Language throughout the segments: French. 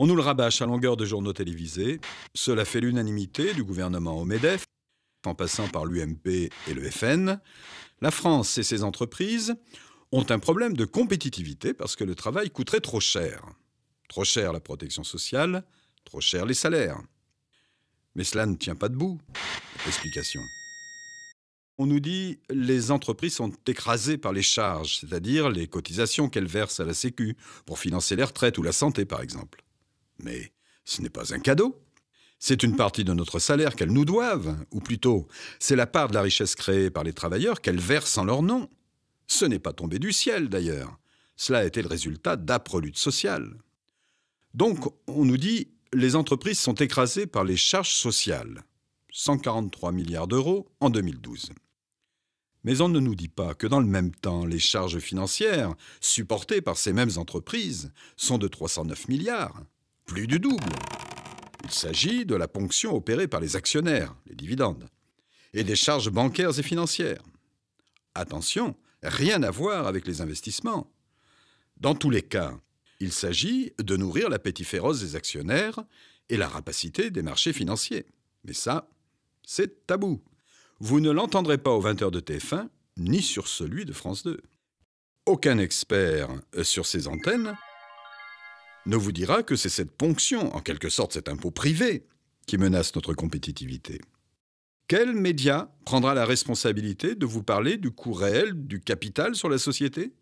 On nous le rabâche à longueur de journaux télévisés. Cela fait l'unanimité du gouvernement au MEDEF, en passant par l'UMP et le FN. La France et ses entreprises ont un problème de compétitivité parce que le travail coûterait trop cher. Trop cher la protection sociale, trop cher les salaires. Mais cela ne tient pas debout. Explication. On nous dit que les entreprises sont écrasées par les charges, c'est-à-dire les cotisations qu'elles versent à la Sécu pour financer les retraites ou la santé, par exemple. Mais ce n'est pas un cadeau. C'est une partie de notre salaire qu'elles nous doivent, ou plutôt, c'est la part de la richesse créée par les travailleurs qu'elles versent en leur nom. Ce n'est pas tombé du ciel, d'ailleurs. Cela a été le résultat d'âpres luttes sociales. Donc, on nous dit les entreprises sont écrasées par les charges sociales. 143 milliards d'euros en 2012. Mais on ne nous dit pas que dans le même temps, les charges financières supportées par ces mêmes entreprises sont de 309 milliards, plus du double. Il s'agit de la ponction opérée par les actionnaires, les dividendes, et des charges bancaires et financières. Attention, rien à voir avec les investissements. Dans tous les cas, il s'agit de nourrir l'appétit féroce des actionnaires et la rapacité des marchés financiers. Mais ça, c'est tabou. Vous ne l'entendrez pas aux 20h de TF1, ni sur celui de France 2. Aucun expert sur ces antennes ne vous dira que c'est cette ponction, en quelque sorte cet impôt privé, qui menace notre compétitivité. Quel média prendra la responsabilité de vous parler du coût réel du capital sur la société ?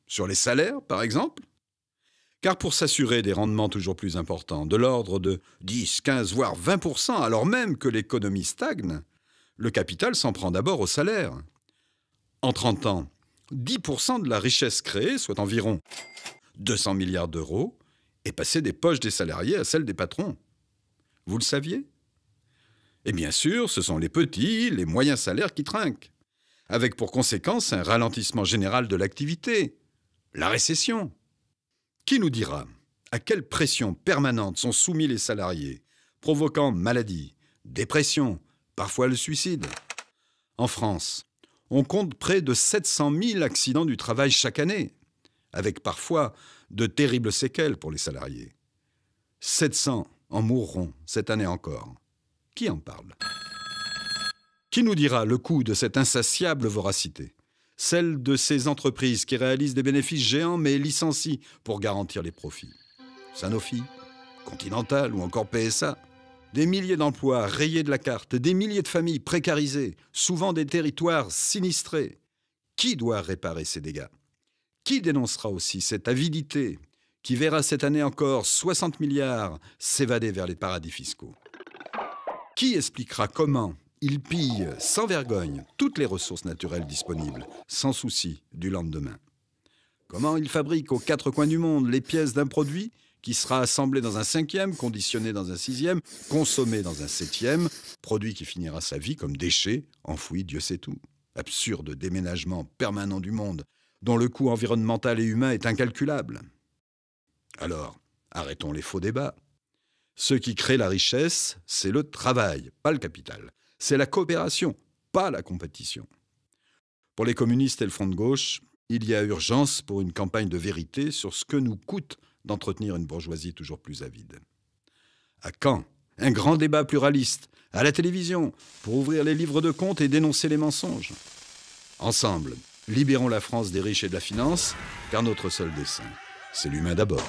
Sur les salaires, par exemple ? Car pour s'assurer des rendements toujours plus importants, de l'ordre de 10, 15, voire 20%, alors même que l'économie stagne, le capital s'en prend d'abord au salaire. En 30 ans, 10% de la richesse créée, soit environ 200 milliards d'euros, est passée des poches des salariés à celles des patrons. Vous le saviez ? Et bien sûr, ce sont les petits, les moyens salaires qui trinquent, avec pour conséquence un ralentissement général de l'activité, la récession. Qui nous dira à quelle pression permanente sont soumis les salariés, provoquant maladie, dépression, parfois le suicide ? En France, on compte près de 700 000 accidents du travail chaque année, avec parfois de terribles séquelles pour les salariés. 700 en mourront cette année encore. Qui en parle ? Qui nous dira le coût de cette insatiable voracité ? Celle de ces entreprises qui réalisent des bénéfices géants mais licencient pour garantir les profits. Sanofi, Continental ou encore PSA. Des milliers d'emplois rayés de la carte, des milliers de familles précarisées, souvent des territoires sinistrés. Qui doit réparer ces dégâts ? Qui dénoncera aussi cette avidité qui verra cette année encore 60 milliards s'évader vers les paradis fiscaux ? Qui expliquera comment ils pillent sans vergogne toutes les ressources naturelles disponibles, sans souci du lendemain ? Comment ils fabriquent aux quatre coins du monde les pièces d'un produit qui sera assemblé dans un 5e, conditionné dans un 6e, consommé dans un 7e, produit qui finira sa vie comme déchet, enfoui Dieu sait où. Absurde déménagement permanent du monde, dont le coût environnemental et humain est incalculable. Alors, arrêtons les faux débats. Ce qui crée la richesse, c'est le travail, pas le capital. C'est la coopération, pas la compétition. Pour les communistes et le Front de gauche, il y a urgence pour une campagne de vérité sur ce que nous coûte d'entretenir une bourgeoisie toujours plus avide. À quand un grand débat pluraliste, à la télévision, pour ouvrir les livres de comptes et dénoncer les mensonges ? Ensemble, libérons la France des riches et de la finance, car notre seul dessein, c'est l'humain d'abord.